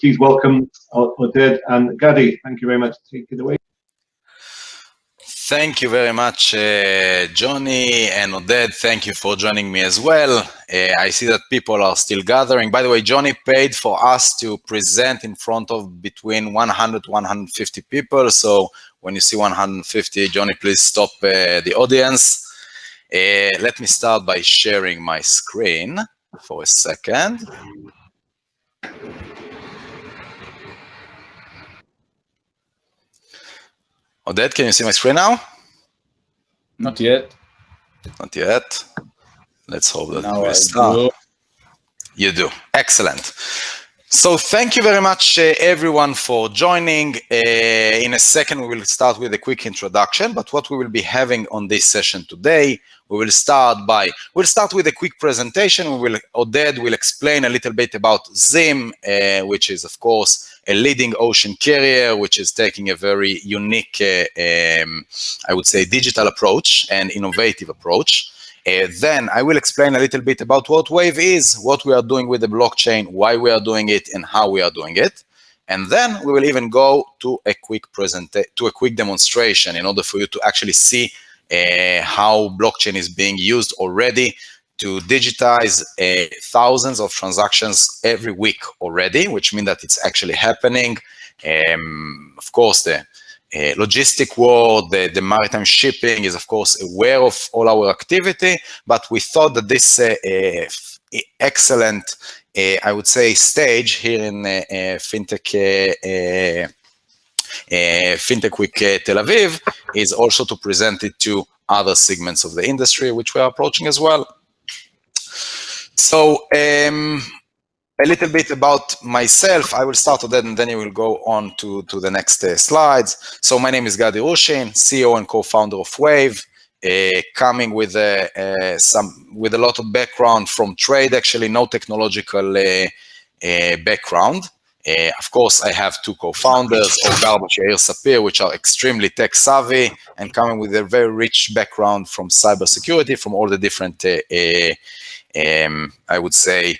please welcome Oded and Gadi. Thank you very much. Take it away. Thank you very much, Johnny and Oded. Thank you for joining me as well. I see that people are still gathering. By the way, Johnny paid for us to present in front of between 100 to 150 people. So when you see 150, Johnny, please stop the audience. Let me start by sharing my screen for a second. Oded, can you see my screen now? Not yet. Not yet. Let's hope that Now we I start. do. You do. Excellent. So thank you very much, everyone, for joining. In a second, we will start with a quick introduction, but what we will be having on this session today, we'll start with a quick presentation. Oded will explain a little bit about Zim, which is, of course, a leading ocean carrier, which is taking a very unique, I would say, digital approach and innovative approach. Then I will explain a little bit about what Wave is, what we are doing with the blockchain, why we are doing it, and how we are doing it. And then we will even go to a quick demonstration in order for you to actually see how blockchain is being used already to digitize thousands of transactions every week already, which means that it's actually happening. Of course, the logistic world, the maritime shipping is, of course, aware of all our activity, but we thought that this excellent, I would say, stage here in FinTech Week Tel Aviv is also to present it to other segments of the industry, which we are approaching as well. So, a little bit about myself. I will start with that and then you will go on to the next slides. So my name is Gadi Rushin, CEO and co-founder of Wave, coming with a lot of background from trade, actually no technological background. Of course, I have two co-founders, Orgar and Yair Sapir, which are extremely tech savvy and coming with a very rich background from cybersecurity, from all the different, I would say,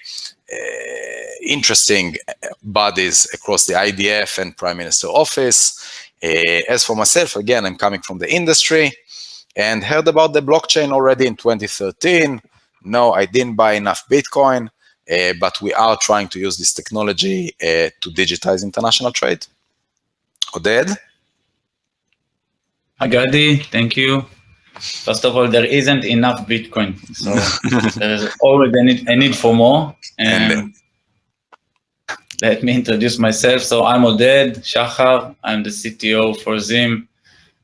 interesting bodies across the IDF and Prime Minister office. As for myself, again, I'm coming from the industry and heard about the blockchain already in 2013. No, I didn't buy enough Bitcoin, but we are trying to use this technology to digitize international trade. Oded? Hi, Gadi. Thank you. First of all, there isn't enough Bitcoin, so there's always a need for more. And let me introduce myself. So I'm Oded Shachar. I'm the CTO for Zim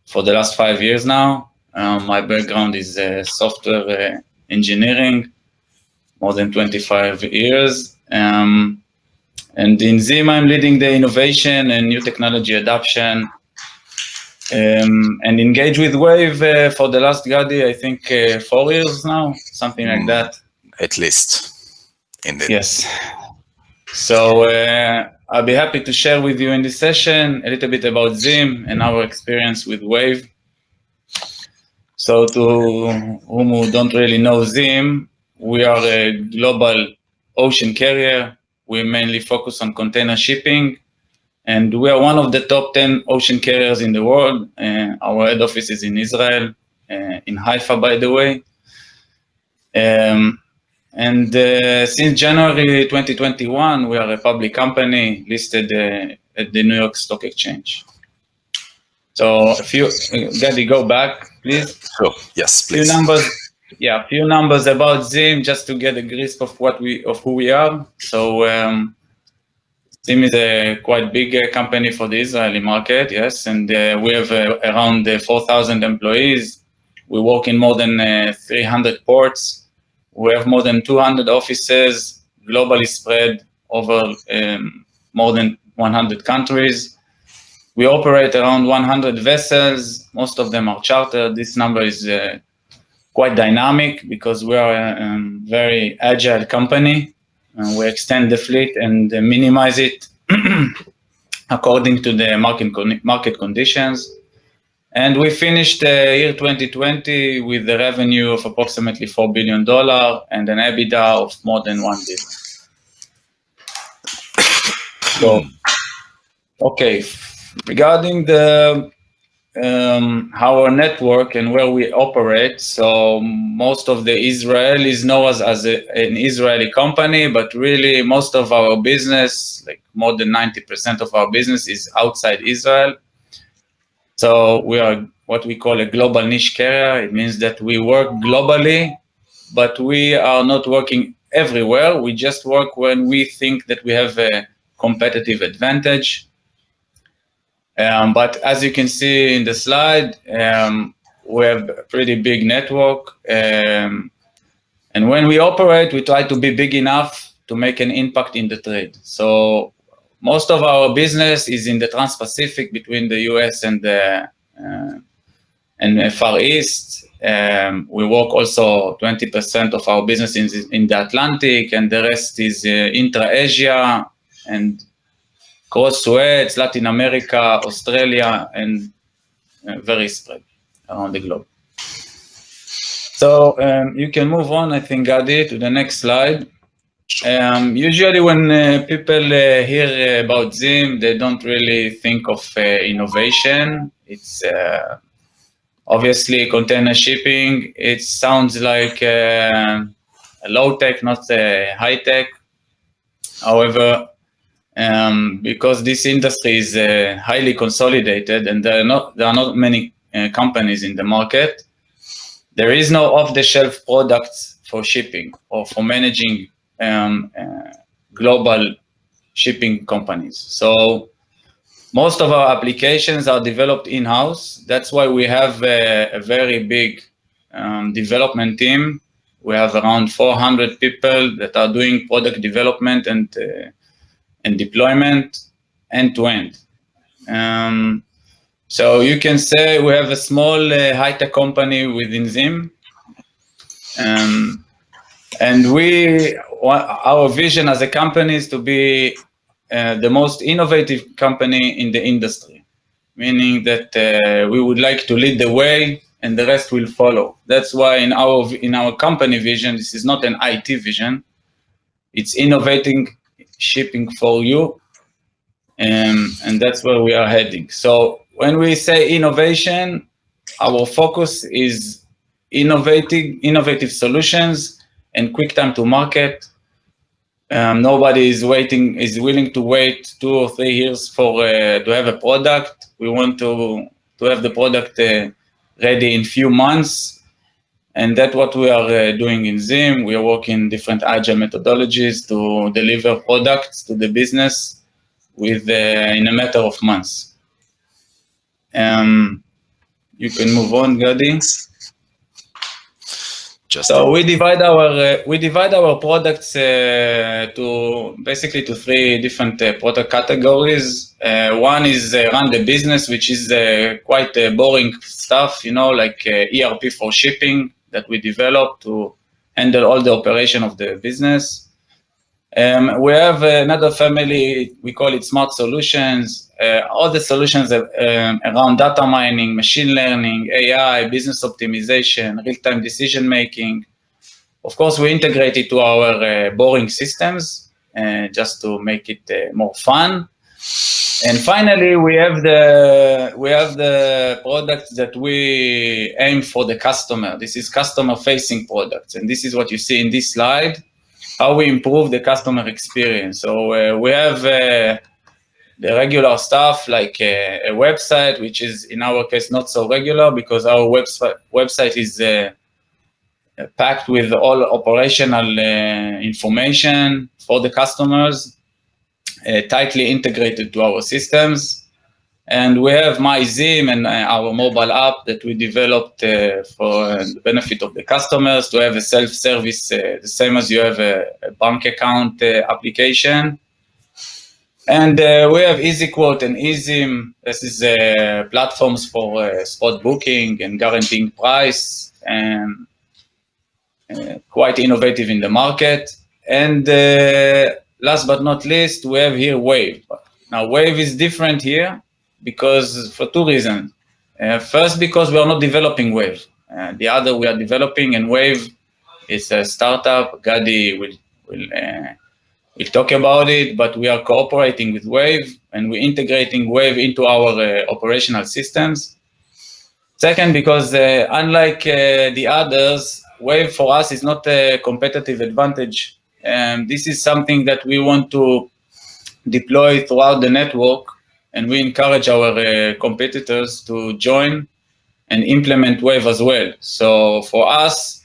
for the last 5 years now. My background is software engineering, more than 25 years. And in Zim, I'm leading the innovation and new technology adoption and engage with Wave for the last, Gadi, I think 4 years now, something like that. At least, indeed. Yes. So I'll be happy to share with you in this session a little bit about Zim and our experience with Wave. So to whom who don't really know Zim, we are a global ocean carrier. We mainly focus on container shipping, and we are one of the top 10 ocean carriers in the world. Our head office is in Israel, in Haifa, by the way. And since January 2021, we are a public company listed at the New York Stock Exchange. So Gadi, go back, please. Sure. Yes, please. Few numbers about Zim, just to get a grasp of who we are. So Zim is a quite big company for the Israeli market, yes, and we have around 4,000 employees. We work in more than 300 ports. We have more than 200 offices globally spread over more than 100 countries. We operate around 100 vessels. Most of them are chartered. This number is quite dynamic because we are a very agile company. We extend the fleet and minimize it according to the market conditions. And we finished year 2020 with a revenue of approximately $4 billion and an EBITDA of more than $1 billion. So, okay, regarding the our network and where we operate. So most of the Israelis know us as an Israeli company, but really most of our business, like more than 90% of our business, is outside Israel. So we are what we call a global niche carrier. It means that we work globally, but we are not working everywhere. We just work when we think that we have a competitive advantage. But as you can see in the slide, we have a pretty big network. And when we operate, we try to be big enough to make an impact in the trade. So most of our business is in the Trans-Pacific between the US and the Far East. We work also 20% of our business in the Atlantic, and the rest is intra-Asia and cross Suez, Latin America, Australia, and very spread around the globe. So you can move on, I think, Gadi, to the next slide. Usually when people hear about Zim, they don't really think of innovation. It's obviously container shipping. It sounds like low-tech, not high-tech. However, because this industry is highly consolidated and there are not many companies in the market, there is no off-the-shelf products for shipping or for managing global shipping companies. So most of our applications are developed in-house. That's why we have a very big development team. We have around 400 people that are doing product development and deployment end-to-end. So you can say we have a small high-tech company within Zim. And our vision as a company is to be the most innovative company in the industry, meaning that we would like to lead the way and the rest will follow. That's why in our company vision, this is not an IT vision. It's innovating shipping for you. And that's where we are heading. So when we say innovation, our focus is innovative solutions and quick time to market. Nobody is willing to wait 2 or 3 years to have a product. We want to have the product ready in few months. And that's what we are doing in Zim. We are working different agile methodologies to deliver products to the business in a matter of months. You can move on, Gadi. So we divide our products to 3 different product categories. One is run the business, which is quite boring stuff, like ERP for shipping that we developed to handle all the operation of the business. We have another family, we call it smart solutions. All the solutions around data mining, machine learning, AI, business optimization, real-time decision-making. Of course, we integrate it to our boring systems just to make it more fun. And finally, we have the products that we aim for the customer. This is customer-facing products, and this is what you see in this slide. How we improve the customer experience. So we have the regular stuff like a website, which is in our case not so regular because our website is packed with all operational information for the customers, tightly integrated to our systems. And we have MyZim and our mobile app that we developed for the benefit of the customers to have a self-service, the same as you have a bank account application. And we have EasyQuote and eZim. This is platforms for spot booking and guaranteeing price, and quite innovative in the market. And last but not least, we have here Wave. Now, Wave is different here because for 2 reasons. First, because we are not developing Wave. The other we are developing, and Wave is a startup. Gadi will We'll talk about it, but we are cooperating with Wave, and we're integrating Wave into our operational systems. Second, because unlike the others, Wave for us is not a competitive advantage. This is something that we want to deploy throughout the network, and we encourage our competitors to join and implement Wave as well. So for us,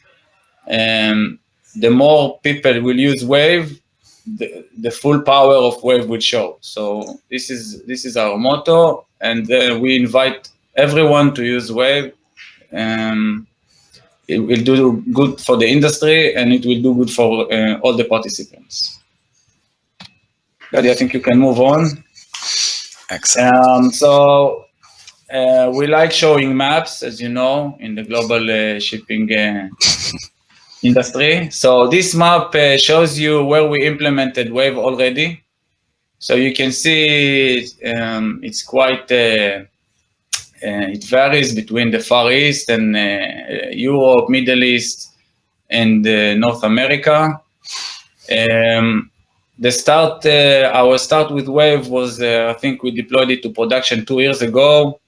the more people will use Wave, the full power of Wave will show. So this is our motto, and we invite everyone to use Wave. It will do good for the industry, and it will do good for all the participants. Gadi, I think you can move on. Excellent. So we like showing maps, as you know, in the global shipping industry. So this map shows you where we implemented Wave already. So you can see it's quite, it varies between the Far East and Europe, Middle East, and North America. Our start with Wave was, I think we deployed it to production 2 years ago.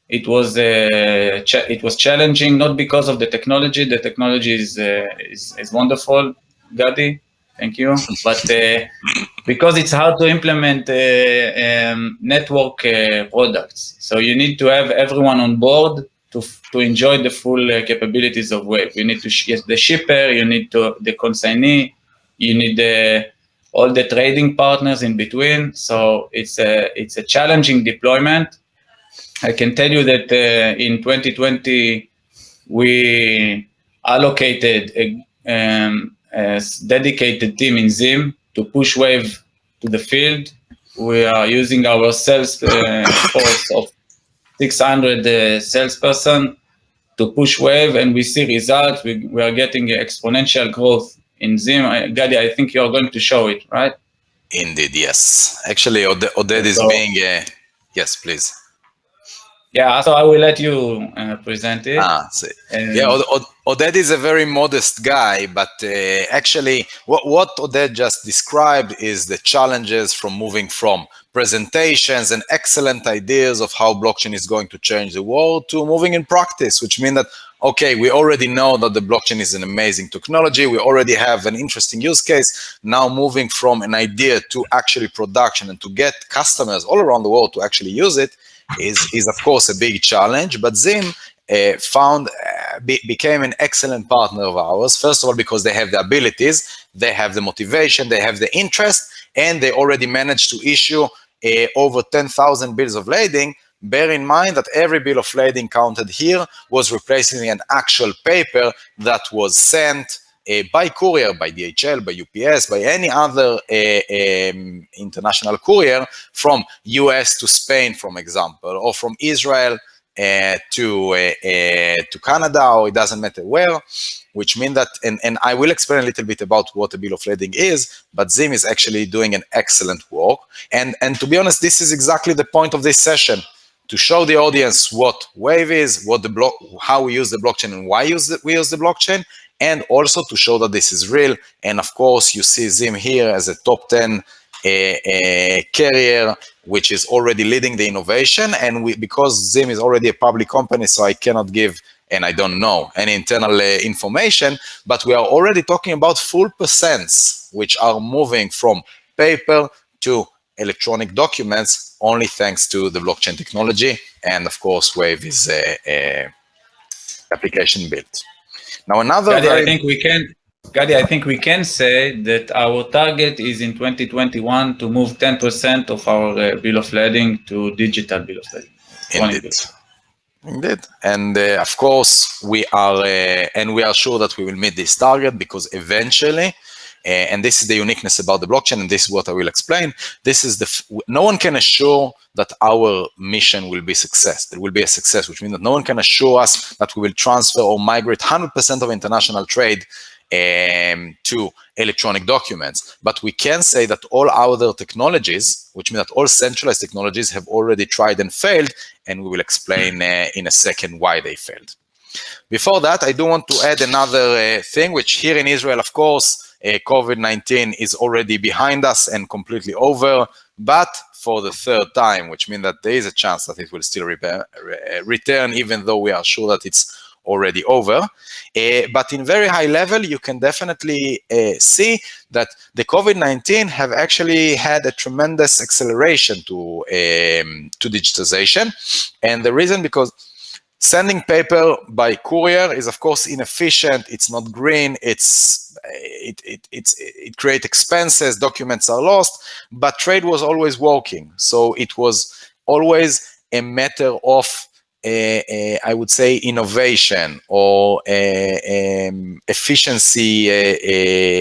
It was challenging, not because of the technology. The technology is wonderful, Gadi. Thank you. But because it's hard to implement network products, so you need to have everyone on board to enjoy the full capabilities of Wave. You need to get the shipper, you need the consignee, you need all the trading partners in between. So it's a challenging deployment. I can tell you that in 2020, we allocated a dedicated team in Zim to push Wave to the field. We are using our sales force of 600 salesperson to push Wave, and we see results. We are getting exponential growth in Zim. Gadi, I think you are going to show it, right? Indeed, yes. Actually, Oded is being... yes, please. Yeah, so I will let you present it. Oded is a very modest guy, but actually what Oded just described is the challenges from moving from presentations and excellent ideas of how blockchain is going to change the world to moving in practice, which means that, okay, we already know that the blockchain is an amazing technology. We already have an interesting use case. Now moving from an idea to actually production and to get customers all around the world to actually use it is of course a big challenge, but Zim became an excellent partner of ours. First of all, because they have the abilities, they have the motivation, they have the interest, and they already managed to issue over 10,000 bills of lading. Bear in mind that every bill of lading counted here was replacing an actual paper that was sent by courier, by DHL, by UPS, by any other international courier from US to Spain, for example, or from Israel to Canada, or it doesn't matter where, which means that, and I will explain a little bit about what a bill of lading is, but Zim is actually doing an excellent work. And to be honest, this is exactly the point of this session, to show the audience what Wave is, how we use the blockchain and why we use the blockchain, and also to show that this is real. And of course, you see Zim here as a top 10 carrier, which is already leading the innovation. And because Zim is already a public company, so I cannot give, and I don't know, any internal information, but we are already talking about full percents, which are moving from paper to electronic documents, only thanks to the blockchain technology. And of course, Wave is a application built. Now another Gadi, I think we can say that our target is in 2021 to move 10% of our bill of lading to digital bill of lading. Indeed. And of course, we are sure that we will meet this target, because eventually, and this is the uniqueness about the blockchain, and this is what I will explain. No one can assure that our mission will be success. There will be a success, which means that no one can assure us that we will transfer or migrate 100% of international trade to electronic documents. But we can say that all other technologies, which means that all centralized technologies, have already tried and failed, and we will explain in a second why they failed. Before that, I do want to add another thing, which here in Israel, of course, COVID-19 is already behind us and completely over, but for the third time, which means that there is a chance that it will still return, even though we are sure that it's already over. But in very high level, you can definitely see that the COVID-19 have actually had a tremendous acceleration to digitization. And the reason, because sending paper by courier is, of course, inefficient. It's not green. It creates expenses. Documents are lost. But trade was always working, so it was always a matter of, I would say, innovation or efficiency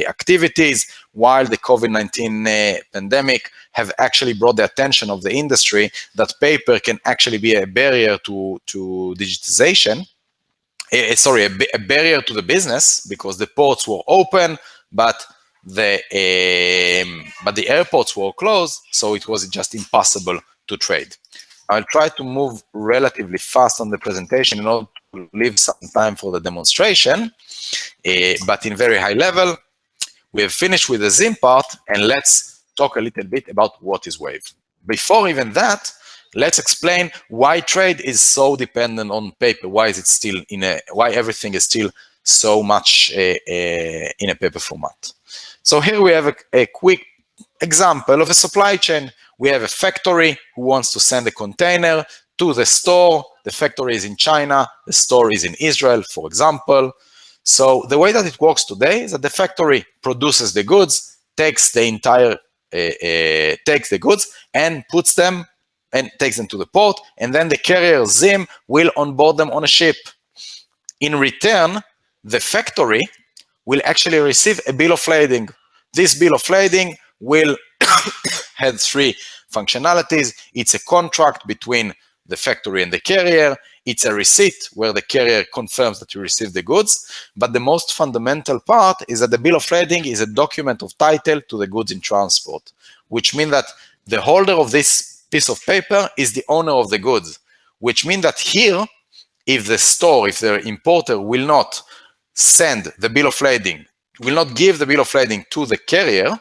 activities, while the COVID-19 pandemic have actually brought the attention of the industry that paper can actually be a barrier to digitization. Sorry, a barrier to the business, because the ports were open, but the airports were closed, so it was just impossible to trade. I'll try to move relatively fast on the presentation in order to leave some time for the demonstration, but in very high level, we have finished with the Zim part, and let's talk a little bit about what is Wave. Before even that, let's explain why trade is so dependent on paper. Why is it still why everything is still so much in a paper format? So here we have a quick example of a supply chain. We have a factory who wants to send a container to the store. The factory is in China, the store is in Israel, for example. So the way that it works today is that the factory produces the goods, takes the goods and puts them and takes them to the port, and then the carrier Zim will onboard them on a ship. In return, the factory will actually receive a bill of lading. This bill of lading will have three functionalities. It's a contract between the factory and the carrier. It's a receipt where the carrier confirms that you received the goods. But the most fundamental part is that the bill of lading is a document of title to the goods in transport, which means that the holder of this piece of paper is the owner of the goods, which means that here, if the importer will not send the bill of lading, will not give the bill of lading to the carrier,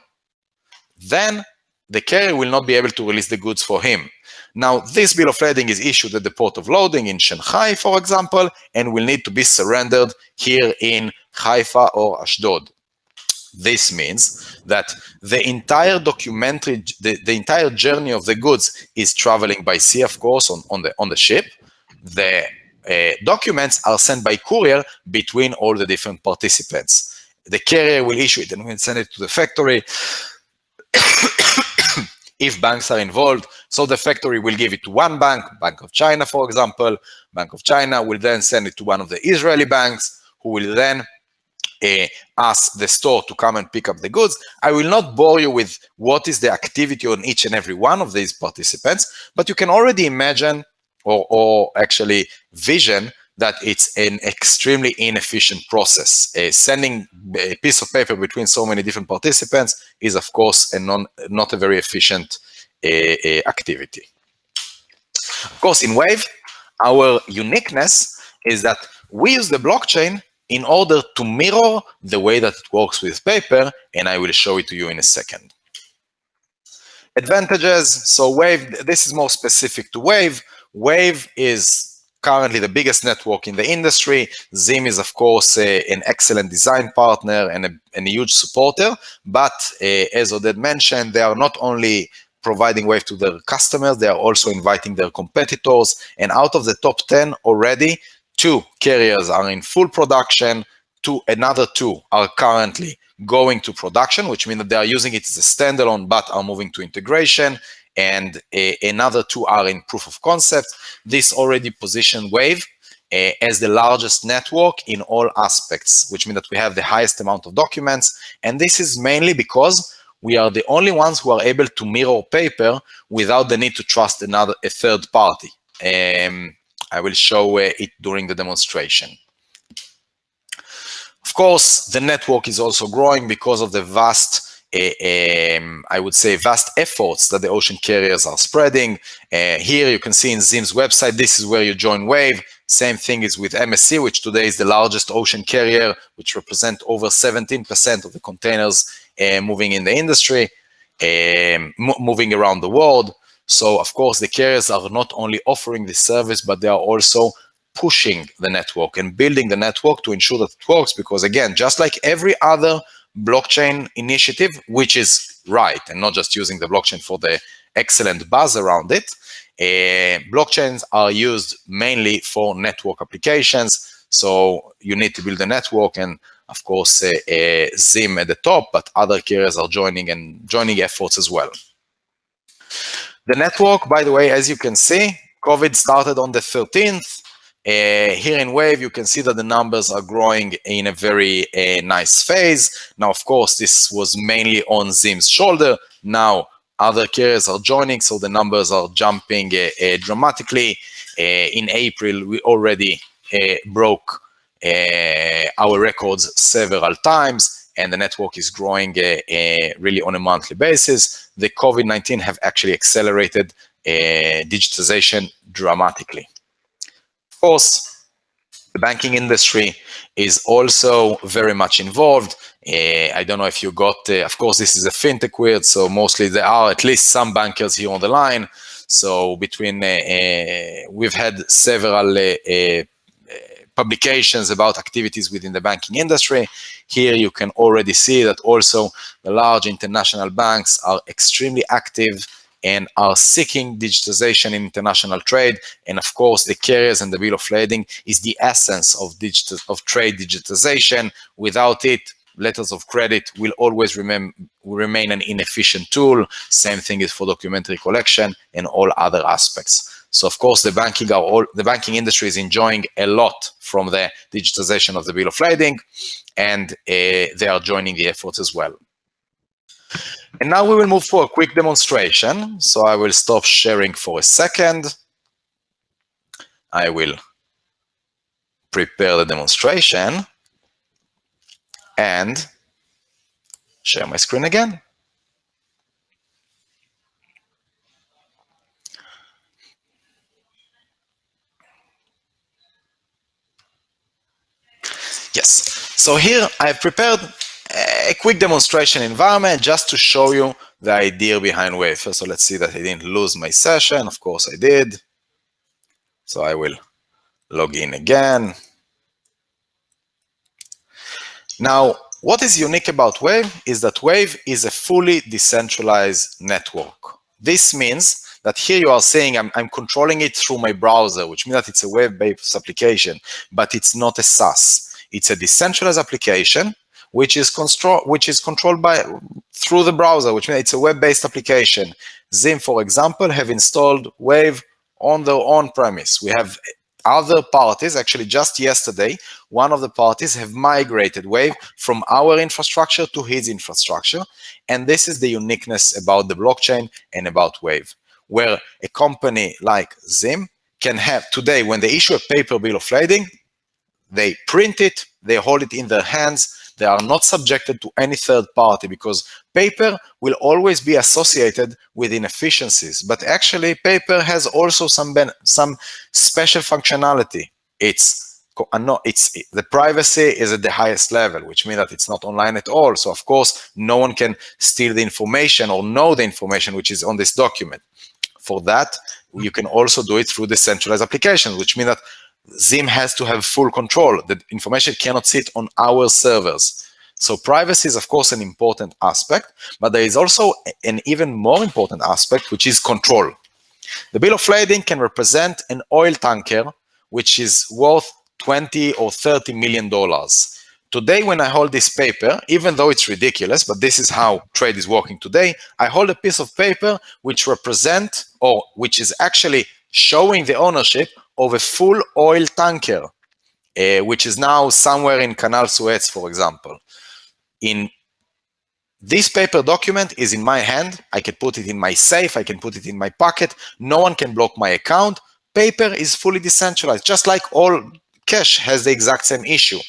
then the carrier will not be able to release the goods for him. Now, this bill of lading is issued at the port of loading in Shanghai, for example, and will need to be surrendered here in Haifa or Ashdod. This means that the entire the entire journey of the goods is traveling by sea, of course, on the ship. The documents are sent by courier between all the different participants. The carrier will issue it and will send it to the factory. If banks are involved, so the factory will give it to one bank, Bank of China, for example. Bank of China will then send it to one of the Israeli banks, who will then ask the store to come and pick up the goods. I will not bore you with what is the activity on each and every one of these participants, but you can already imagine or actually vision that it's an extremely inefficient process. Sending a piece of paper between so many different participants is, of course, not a very efficient activity. Of course, in Wave, our uniqueness is that we use the blockchain in order to mirror the way that it works with paper, and I will show it to you in a second. Advantages. So Wave, this is more specific to Wave. Wave is currently the biggest network in the industry. Zim is, of course, an excellent design partner and a huge supporter. But as Oded mentioned, they are not only providing Wave to their customers, they are also inviting their competitors. And out of the top 10 already, 2 carriers are in full production. Another 2 are currently going to production, which means that they are using it as a standalone, but are moving to integration. And another 2 are in proof of concept. This already positioned Wave as the largest network in all aspects, which means that we have the highest amount of documents. And this is mainly because we are the only ones who are able to mirror paper without the need to trust a third party. I will show it during the demonstration. Of course, the network is also growing because of the vast I would say vast efforts that the ocean carriers are spreading. Here you can see in Zim's website, this is where you join Wave. Same thing is with MSC, which today is the largest ocean carrier, which represent over 17% of the containers moving in the industry, moving around the world. So of course, the carriers are not only offering this service, but they are also pushing the network and building the network to ensure that it works. Because again, just like every other blockchain initiative, which is right, and not just using the blockchain for the excellent buzz around it, blockchains are used mainly for network applications. So you need to build a network, and of course, Zim at the top, but other carriers are joining efforts as well. The network, by the way, as you can see, COVID started on the 13th. Here in Wave, you can see that the numbers are growing in a very nice phase. Now, of course, this was mainly on Zim's shoulder. Now, other carriers are joining, so the numbers are jumping dramatically. In April, we already broke our records several times, and the network is growing really on a monthly basis. The COVID-19 have actually accelerated digitization dramatically. Of course, the banking industry is also very much involved. I don't know if you got, of course, this is a fintech weird, so mostly there are at least some bankers here on the line. So between, we've had several publications about activities within the banking industry. Here you can already see that also the large international banks are extremely active and are seeking digitization in international trade. And of course, the carriers and the bill of lading is the essence of trade digitization. Without it, letters of credit will always remain an inefficient tool. Same thing is for documentary collection and all other aspects. So of course, the banking industry is enjoying a lot from the digitization of the bill of lading, and they are joining the efforts as well. And now we will move for a quick demonstration. So I will stop sharing for a second. I will prepare the demonstration and share my screen again. Yes, so here I've prepared a quick demonstration environment just to show you the idea behind Wave. So let's see that I didn't lose my session. Of course I did. So I will log in again. Now, what is unique about Wave is that Wave is a fully decentralized network. This means that here you are saying I'm controlling it through my browser, which means that it's a web-based application, but it's not a SaaS. It's a decentralized application which is controlled through the browser, which means it's a web-based application. Zim, for example, have installed Wave on their own premise. We have other parties, actually just yesterday, one of the parties have migrated Wave from our infrastructure to his infrastructure. And this is the uniqueness about the blockchain and about Wave, where a company like Zim can have today, when they issue a paper bill of lading, they print it, they hold it in their hands, they are not subjected to any third party, because paper will always be associated with inefficiencies. But actually, paper has also some special functionality. The privacy is at the highest level, which means that it's not online at all. So of course, no one can steal the information or know the information which is on this document. For that, you can also do it through decentralized applications, which means that Zim has to have full control. The information cannot sit on our servers. So privacy is, of course, an important aspect, but there is also an even more important aspect, which is control. The bill of lading can represent an oil tanker, which is worth $20 or $30 million. Today, when I hold this paper, even though it's ridiculous, but this is how trade is working today, I hold a piece of paper which is actually showing the ownership of a full oil tanker, which is now somewhere in Canal Suez, for example. In this paper document is in my hand. I can put it in my safe. I can put it in my pocket. No one can block my account. Paper is fully decentralized, just like all cash has the exact same issue.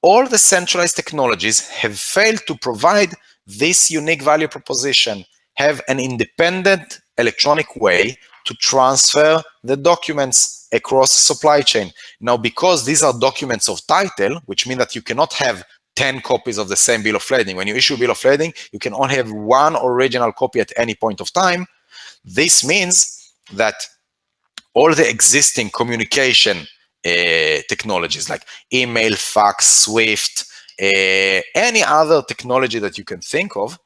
All the centralized technologies have failed to provide this unique value proposition, have an independent electronic way to transfer the documents across the supply chain. Now, because these are documents of title, which mean that you cannot have 10 copies of the same bill of lading. When you issue a bill of lading, you can only have one original copy at any point of time. This means that all the existing communication technologies like email, fax, Swift, any other technology that you can think of,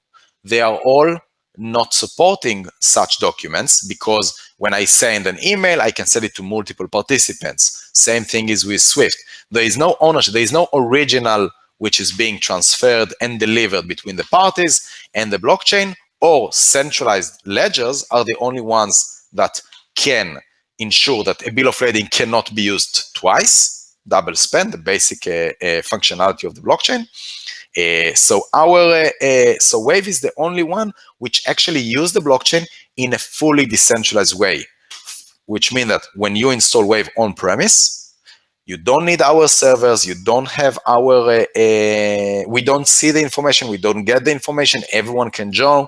they are all not supporting such documents, because when I send an email, I can send it to multiple participants. Same thing is with Swift. There is no ownership, there is no original which is being transferred and delivered between the parties, and the blockchain or centralized ledgers are the only ones that can ensure that a bill of lading cannot be used twice, double spend, the basic functionality of the blockchain. So Wave is the only one which actually use the blockchain in a fully decentralized way, which means that when you install Wave on premise, you don't need our servers, you don't have our, we don't see the information, we don't get the information, everyone can join,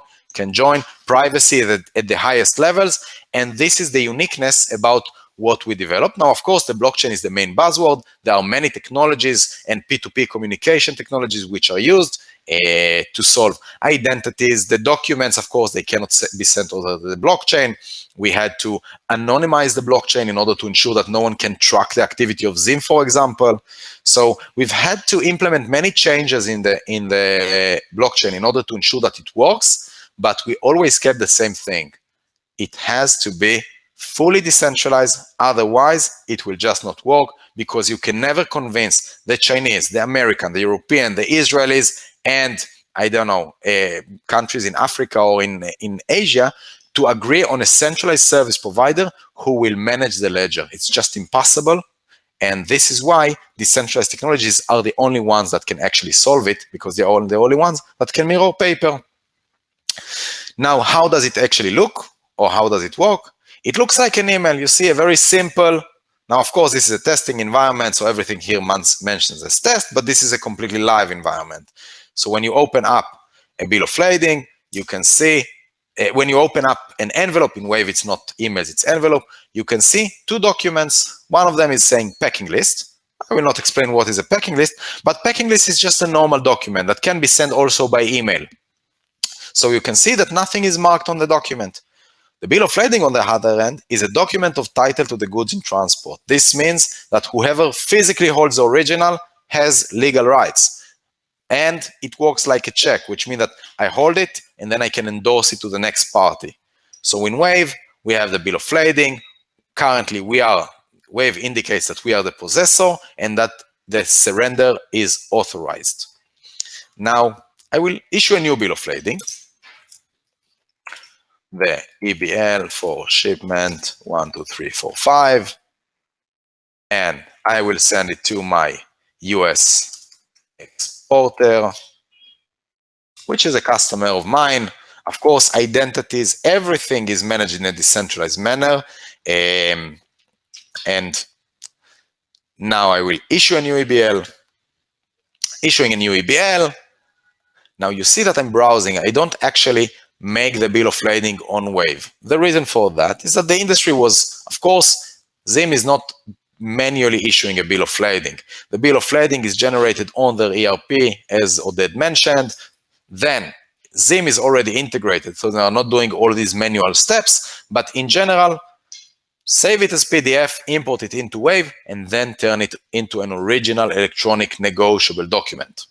privacy at the highest levels, and this is the uniqueness about what we develop. Now, of course, the blockchain is the main buzzword. There are many technologies and P2P communication technologies which are used to solve identities. The documents, of course, they cannot be sent over the blockchain. We had to anonymize the blockchain in order to ensure that no one can track the activity of Zim, for example. So we've had to implement many changes in the blockchain in order to ensure that it works, but we always kept the same thing. It has to be fully decentralized, otherwise it will just not work, because you can never convince the Chinese, the American, the European, the Israelis, and I don't know, countries in Africa or in Asia to agree on a centralized service provider who will manage the ledger. It's just impossible. And this is why decentralized technologies are the only ones that can actually solve it, because they're all the only ones that can mirror paper. Now, how does it actually look, or how does it work? It looks like an email. You see a very simple, now of course this is a testing environment, so everything here mentions as test, but this is a completely live environment. So when you open up a bill of lading, you can see, when you open up an envelope in Wave, it's not emails, it's envelope, you can see two documents. One of them is saying packing list. I will not explain what is a packing list, but packing list is just a normal document that can be sent also by email. So you can see that nothing is marked on the document. The bill of lading, on the other end, is a document of title to the goods in transport. This means that whoever physically holds the original has legal rights. And it works like a check, which means that I hold it and then I can endorse it to the next party. So in Wave, we have the bill of lading. Currently, Wave indicates that we are the possessor and that the surrender is authorized. Now, I will issue a new bill of lading. The EBL for shipment 1, 2, 3, 4, 5, and I will send it to my US exporter, which is a customer of mine. Of course, identities, everything is managed in a decentralized manner. And now I will issue a new EBL. Issuing a new EBL. Now you see that I'm browsing. I don't actually make the bill of lading on Wave. The reason for that is that the industry was, of course, Zim is not manually issuing a bill of lading. The bill of lading is generated on their ERP, as Oded mentioned. Then Zim is already integrated, so they are not doing all these manual steps, but in general, save it as PDF, import it into Wave, and then turn it into an original electronic negotiable document.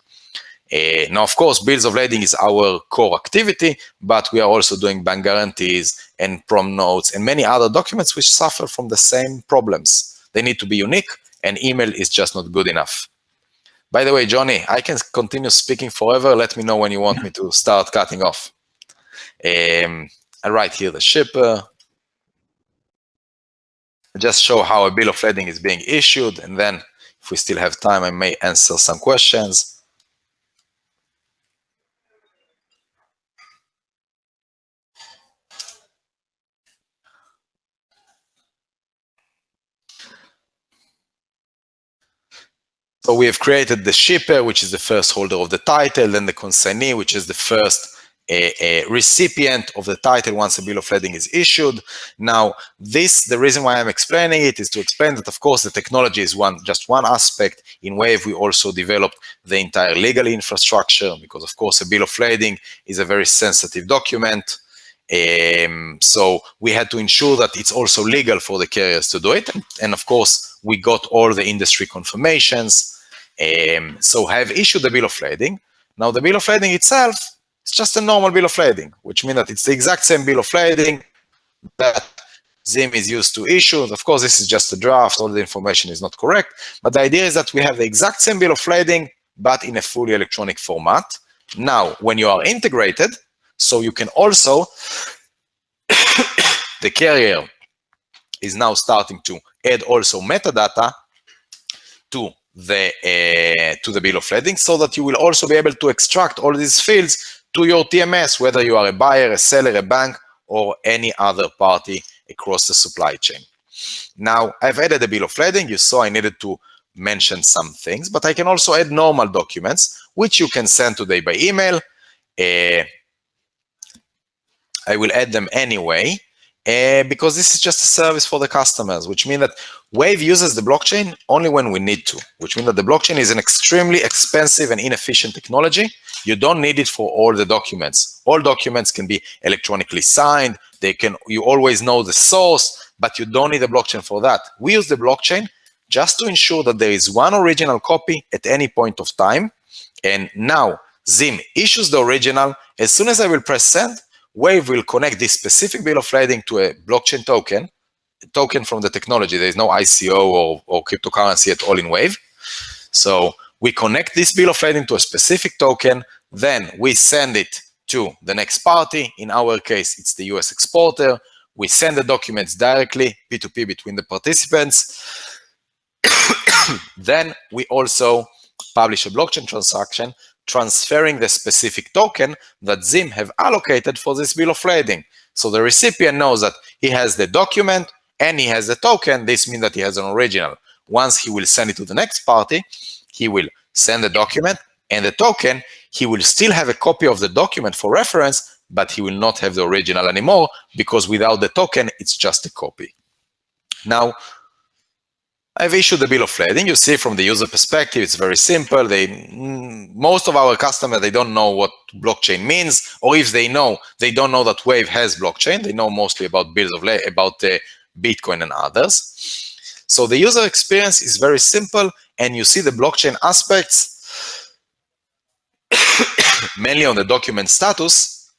Now, of course, bills of lading is our core activity, but we are also doing bank guarantees and prom notes and many other documents which suffer from the same problems. They need to be unique, and email is just not good enough. By the way, Johnny, I can continue speaking forever. Let me know when you want me to start cutting off. I write here the shipper. Just show how a bill of lading is being issued, and then if we still have time, I may answer some questions. So we have created the shipper, which is the first holder of the title, then the consignee, which is the first a recipient of the title once a bill of lading is issued. Now, the reason why I'm explaining it is to explain that, of course, the technology is just one aspect. In Wave, we also developed the entire legal infrastructure because, of course, a bill of lading is a very sensitive document. So we had to ensure that it's also legal for the carriers to do it. And of course, we got all the industry confirmations. So have issued the bill of lading. Now, the bill of lading itself, it's just a normal bill of lading, which means that it's the exact same bill of lading that Zim is used to issue. Of course, this is just a draft. All the information is not correct. But the idea is that we have the exact same bill of lading, but in a fully electronic format. Now, when you are integrated, so you can also, the carrier is now starting to add also metadata to the bill of lading, so that you will also be able to extract all these fields to your TMS, whether you are a buyer, a seller, a bank, or any other party across the supply chain. Now, I've added a bill of lading. You saw I needed to mention some things, but I can also add normal documents, which you can send today by email. I will add them anyway, because this is just a service for the customers, which means that Wave uses the blockchain only when we need to, which means that the blockchain is an extremely expensive and inefficient technology. You don't need it for all the documents. All documents can be electronically signed. You always know the source, but you don't need a blockchain for that. We use the blockchain just to ensure that there is one original copy at any point of time. And now Zim issues the original. As soon as I will press send, Wave will connect this specific bill of lading to a blockchain token, a token from the technology. There is no ICO or cryptocurrency at all in Wave. So we connect this bill of lading to a specific token, then we send it to the next party. In our case, it's the US exporter. We send the documents directly, P2P, between the participants. Then we also publish a blockchain transaction transferring the specific token that Zim have allocated for this bill of lading. So the recipient knows that he has the document and he has the token. This means that he has an original. Once he will send it to the next party, he will send the document and the token. He will still have a copy of the document for reference, but he will not have the original anymore, because without the token, it's just a copy. Now, I've issued the bill of lading. You see, from the user perspective, it's very simple. Most of our customers, they don't know what blockchain means, or if they know, they don't know that Wave has blockchain. They know mostly about bills of lading, about Bitcoin and others. So the user experience is very simple, and you see the blockchain aspects mainly on the document status.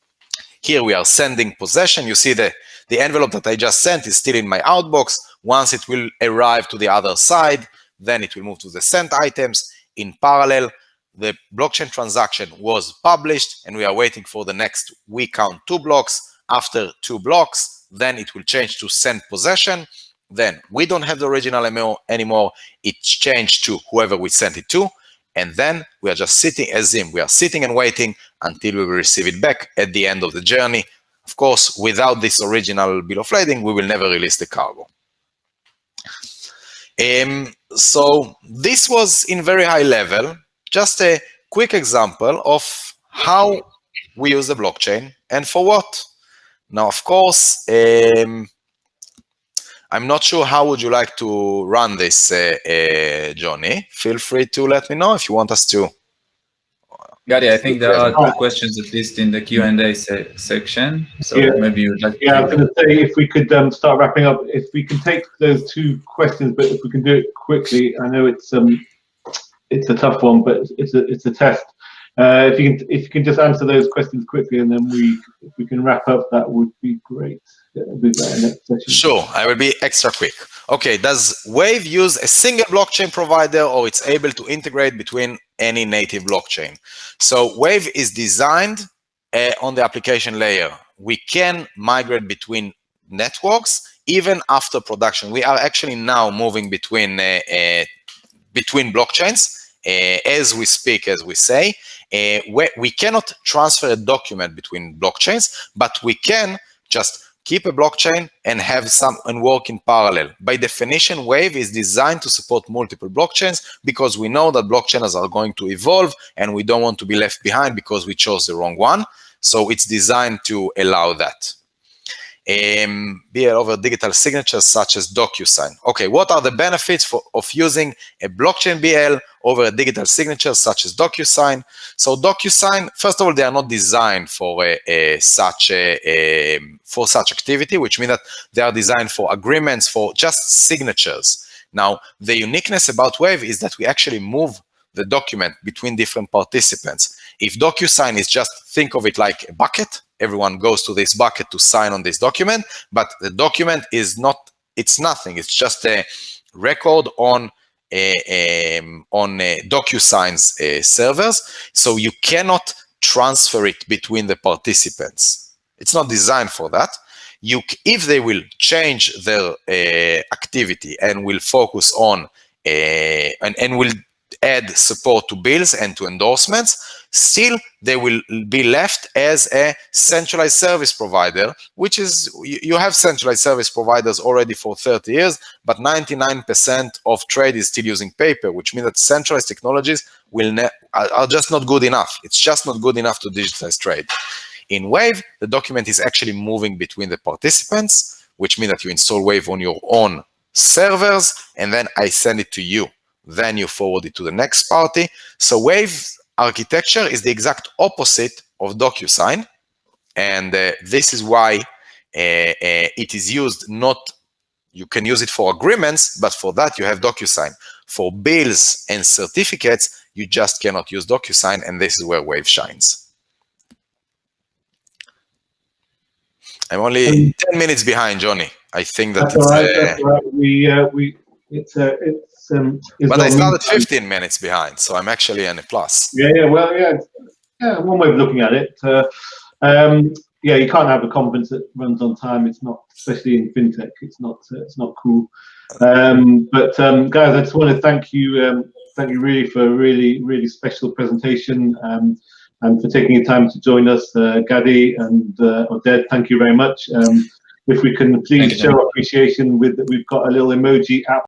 Here we are sending possession. You see the envelope that I just sent is still in my outbox. Once it will arrive to the other side, then it will move to the sent items. In parallel, the blockchain transaction was published, and we are waiting for the next. We count 2 blocks. After 2 blocks, then it will change to send possession. Then we don't have the original anymore. It's changed to whoever we sent it to. And then we are just sitting as Zim. We are sitting and waiting until we will receive it back at the end of the journey. Of course, without this original bill of lading, we will never release the cargo. So this was in very high level, just a quick example of how we use the blockchain and for what. Now, of course, I'm not sure how would you like to run this, Johnny. Feel free to let me know if you want us to. Gadi, I think there are 2 questions at least in the Q&A section. So maybe you'd like to. Yeah, I was going to say, if we could start wrapping up, if we can take those 2 questions, but if we can do it quickly. I know it's a tough one, but it's a test. If you can just answer those questions quickly, and then if we can wrap up, that would be great. Next session. Sure, I will be extra quick. Okay, does Wave use a single blockchain provider, or it's able to integrate between any native blockchain? So Wave is designed on the application layer. We can migrate between networks even after production. We are actually now moving between blockchains as we speak, as we say. We cannot transfer a document between blockchains, but we can just keep a blockchain and have some and work in parallel. By definition, Wave is designed to support multiple blockchains, because we know that blockchains are going to evolve and we don't want to be left behind because we chose the wrong one. So it's designed to allow that. BL over digital signatures such as DocuSign. Okay, what are the benefits of using a blockchain BL over a digital signature such as DocuSign? So DocuSign, first of all, they are not designed for such activity, which means that they are designed for agreements, for just signatures. Now, the uniqueness about Wave is that we actually move the document between different participants. If DocuSign is just, think of it like a bucket, everyone goes to this bucket to sign on this document, but the document is not, it's nothing, it's just a record on DocuSign's servers, so you cannot transfer it between the participants. It's not designed for that. If they will change their activity and will focus on, and will add support to bills and to endorsements, still they will be left as a centralized service provider, which is, you have centralized service providers already for 30 years, but 99% of trade is still using paper, which means that centralized technologies are just not good enough. It's just not good enough to digitize trade. In Wave, the document is actually moving between the participants, which means that you install Wave on your own servers, and then I send it to you. Then you forward it to the next party. So Wave architecture is the exact opposite of DocuSign, and this is why it is used not, you can use it for agreements, but for that you have DocuSign. For bills and certificates, you just cannot use DocuSign, and this is where Wave shines. I'm only 10 minutes behind, Johnny. I think that that's all right. That's all right. But I started 15 minutes behind, so I'm actually in a plus. Yeah. Well, yeah. One way of looking at it. Yeah, you can't have a conference that runs on time. It's not, especially in fintech. It's not cool. But guys, I just want to thank you really for a really special presentation, and for taking the time to join us, Gadi and Oded. Thank you very much. If we can please show appreciation with, we've got a little emoji app